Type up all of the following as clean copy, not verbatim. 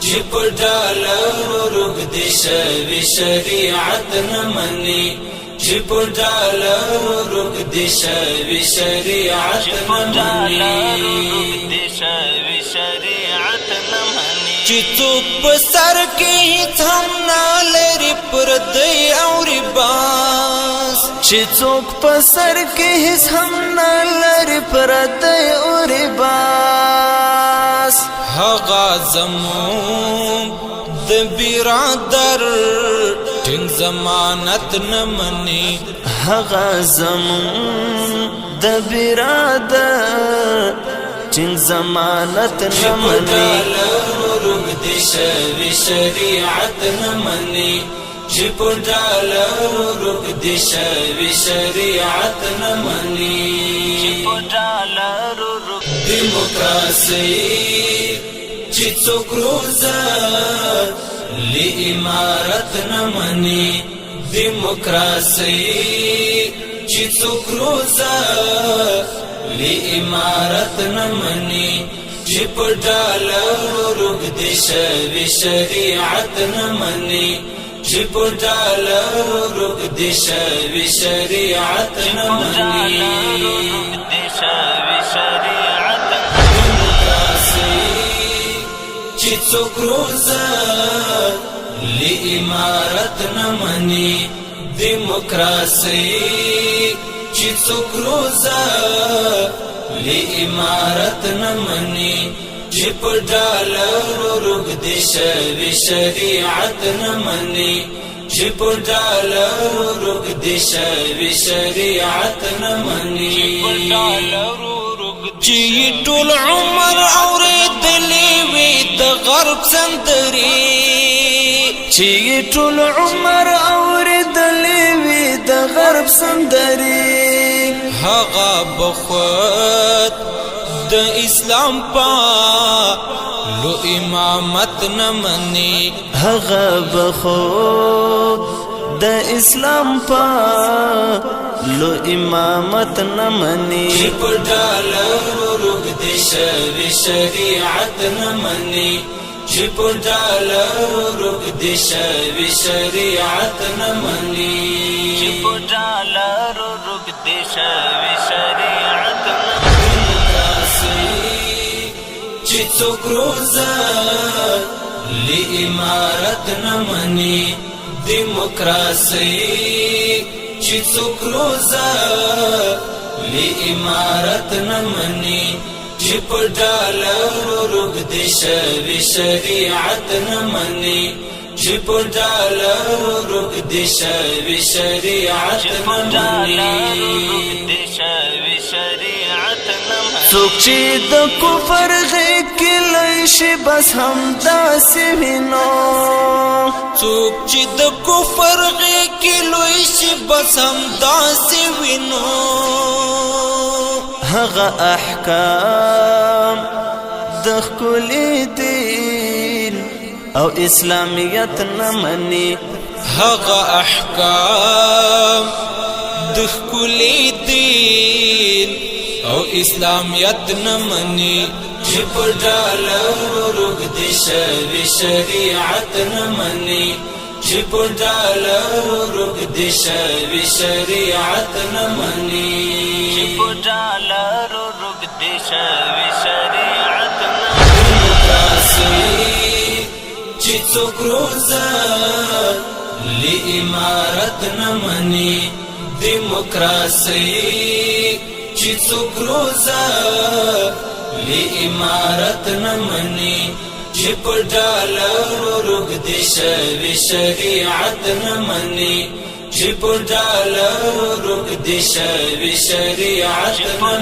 چې په ډالرو روږدې شوي شریعت نه مني چې په ډالرو روږدې شوي شریعت نه مني چې څوک په سر کې هیڅ هم نه لري پردی او رباس چې څوک په سر کې هیڅ هم نه لري پردی او رباس هغه زموږ د برادر ټینګ ضمانت نه مني هغه زموږ د برادر ټینګ ضمانت نه مني روږدې شوي شریعت نه مني چې په ډالرو روږدې شوي شریعت نه مني دیموکراسي چې څوک روزه لی امارت نه مني دیموکراسي چې څوک روزه لی امارت نه مني چې په ډالرو روږدې شوي شریعت نه مني چې په ډالرو روږدې شوي شریعت نه مني چې څوک روزه لی امارت نه مني دیموکراسي چې څوک روزه لی امارت نه مني چې په ډالرو روږدې شوي شریعت نه مني چې په ډالرو روږدې شوي شریعت نه مني چې ټول عمر اورېدلې وي د غرب سندرې چې ټول عمر اورېدلې وي د غرب سندرې هغه بخت د اسلام پا لو امامت نه مني هغه بخت د اسلام پا لو امامت نه مني چې په ډالرو روږدې شوي شریعت نه مني چې په ډالرو روږدې شوي شریعت نه مني چې څوک روزه لی امارت نه مني دیموکراسي چې څوک روزه لی امارت نه مني چې په ډالرو روږدې شوي شریعت نه مني چې په ډالرو روږدې شوي شریعت نه مني څوک چې د کفر غېږ کې لوی شي بس همداسې وینو څوک چې د کفر غېږ کې لوی شي بس همداسې وینو هغه احکام د ښکلي دین او اسلامیت نه مني هغه احکام د ښکلي دین او اسلامیت نه مني چې په ډالرو روږدې شوي شریعت نه مني چې په ډالرو روږدې شوي شریعت نه مني چې څوک روزه لی امارت نه مني دیموکراسي چې څوک روزه لی امارت نه مني چې په ډالرو روږدې شوي شریعت نه مني چې په ډالرو روږدې شوي شریعت نه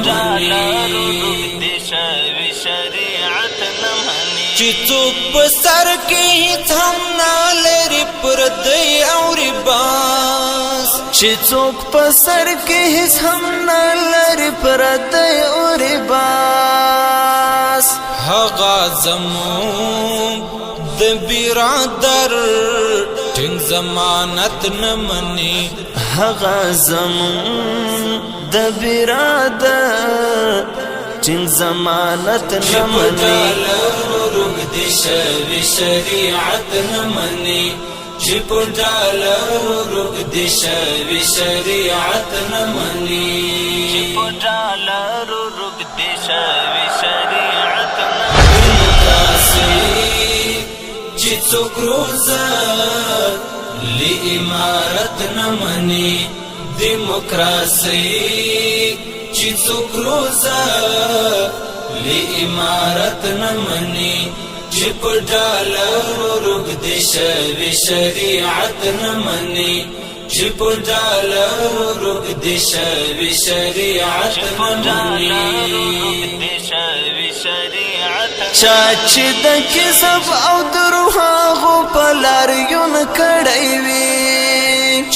مني چې څوک په سر کې هیڅ هم نه لري پردی او رباس چې څوک په سر کې هیڅ هم نه لري پردی او رباس هغه زموږ د برادر ټینګ ضمانت نه مني هغه زموږ د برادر ټینګ ضمانت نه مني دې شوي شریعت نه مني چې په ډالرو روږ دې شوي شریعت نه مني چې په ډالرو روږ دې شوي شریعت نه مني چې څوک روزه لی امارت نه مني دیموکراسي چې څوک روزه لی امارت نه مني چې په ډالرو روږ دې شوي شریعت نه مني چې په ډالرو روږ دې شوي شریعت نه مني چا چې د کذب او دروغو په لاریون کړی وي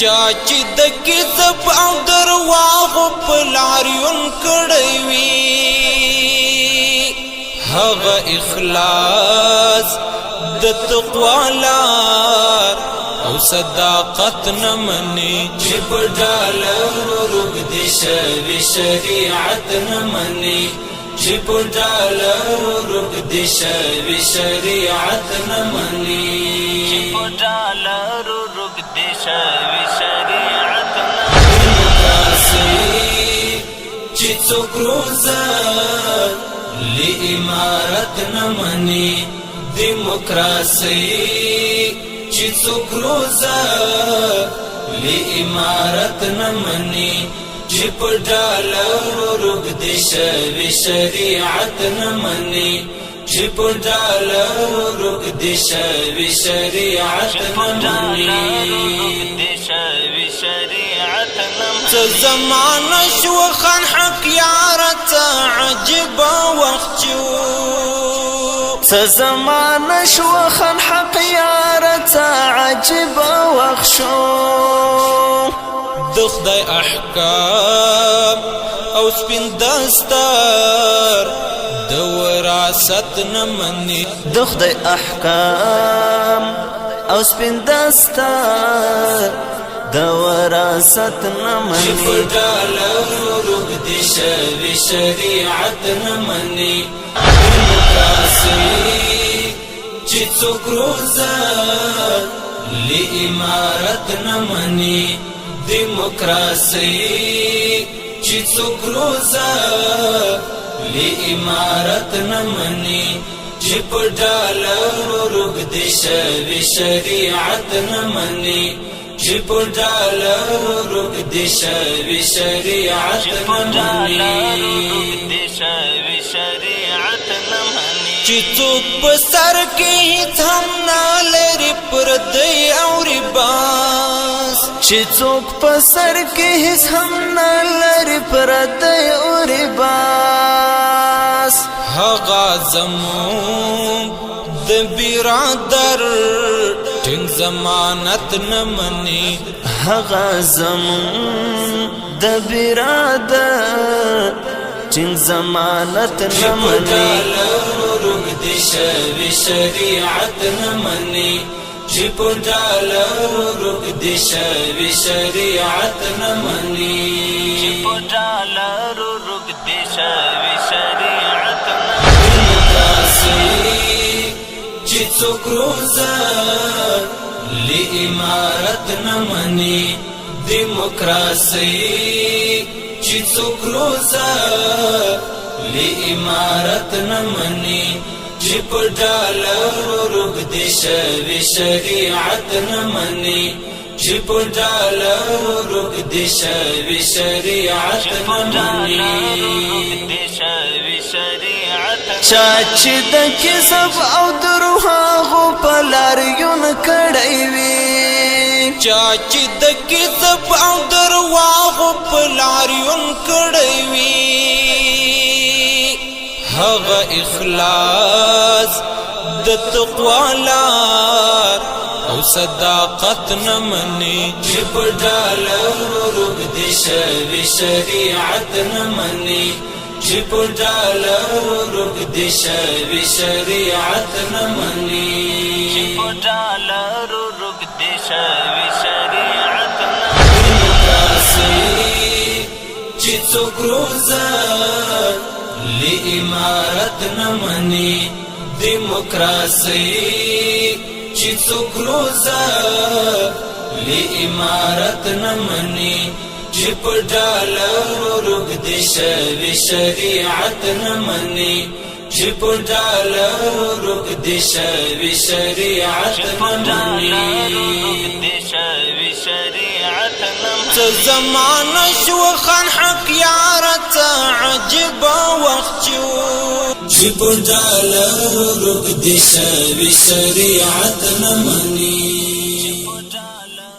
چا چې د کذب او دروغو په لاریون کړی وي هغه اخلاص د تقوا لار او صداقت نه مني چې په ډالرو روږ دې شوي شریعت نه مني چې په ډالرو روږ دې شوي شریعت نه مني چې په ډالرو روږ دې شوي شریعت نه مني چې څوک روزه لی امارت نه مني دیموکراسي چې څوک روزه لی امارت نه مني چې په ډالرو روږ دې شوي شریعت نه مني چې په ډالرو روږ دې شوي شریعت نه مني څه زمانه شو خان حق یاره عجبه وخت شو څه زمانه شو خان حق یاره عجبه وخت شو د خدای احکام او سپین دستار د وراثت نه مني د خدای احکام او سپین دستار د وراثت نه مني چې په ډالرو روږ دې شوي شریعت نه مني دیموکراسي چې څوک روزه لی امارت نه مني دیموکراسي چې څوک روزه لی امارت نه مني چې په ډالرو روږ دې شوي شریعت نه مني چې په ډالرو روږ دې شوي شریعت نه مني چې څوک په سر کې هیڅ هم نه لري پردی او رباس چې څوک په سر کې هیڅ هم نه لري پردی او رباس هغه زموږ د برادر ټینګ ضمانت نه مني هغه زموږ د برادر ټینګ ضمانت نه مني روږ دې شوي شریعت نه مني چې په ډالرو روږ دې شوي شریعت نه مني چې په ډالرو روږ دې شوي شریعت نه مني چې څوک روزه لی امارت نه مني دیموکراسي چې څوک روزه لی امارت نه مني چې په ډالرو روږ دې شوي شریعت نه مني چې په ډالرو روږ دې شوي شریعت نه مني چا چې د کذب او دروغو په لاریون کړی وي چا چې د کذب او دروغو په لاریون کړی وي هغه اخلاص د تقوا لار او صداقت نه مني چې په ډالرو روږ دې شوي شریعت نه مني چې په ډالرو روږ دې شوي شریعت نه مني چې په ډالرو روږ دې شوي شریعت نه مني چې څوک روزه لی امارت نه مني دیموکراسي چې څوک روزه لی امارت نمني چې په ډالرو روږدې شوي شریعت نمني چې په ډالرو روږدې شوي شریعت نمني څه زمانه شو خان حق یارته عجب وخت چې په ډالرو روږدې شوي شریعت نمني